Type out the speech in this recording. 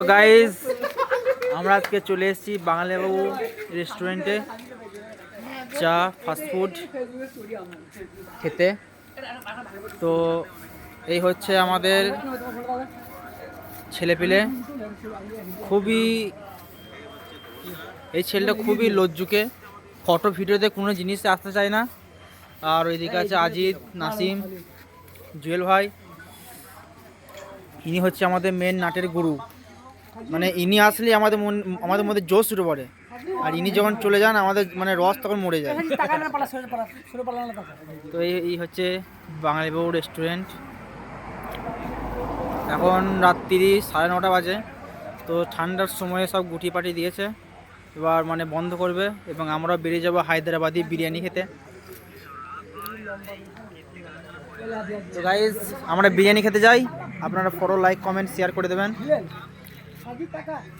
Guys আমরা আজকে চলে এসেছি বাঙালিবাবু রেস্টুরেন্টে চা ফাস্টফুড খেতে। তো এই হচ্ছে আমাদের ছেলেপিলে, খুবই এই ছেলেটা খুবই লজ্জুকে, ফটো ভিডিওতে কোনো জিনিস আসতে চায় না। আর ওইদিকে আছে আজিদ, নাসিম, জুয়েল ভাই। ইনি হচ্ছে আমাদের মেন নাটের গুরু, মানে ইনি আসলে আমাদের মধ্যে জোশ শুরু পড়ে, আর ইনি যখন চলে যান আমাদের মানে রস তখন মরে যায়। তো এই হচ্ছে বাঙালিবাবু রেস্টুরেন্ট। এখন রাত্রি 9:30 বাজে। তো ঠান্ডার সময়ে সব গুটি পাটি দিয়েছে, এবার মানে বন্ধ করবে এবং আমরা বেরিয়ে যাবো হায়দ্রাবাদি বিরিয়ানি খেতে। তো গাইজ আমরা বিরিয়ানি খেতে যাই, আপনারা ফলো লাইক কমেন্ট শেয়ার করে দেবেন।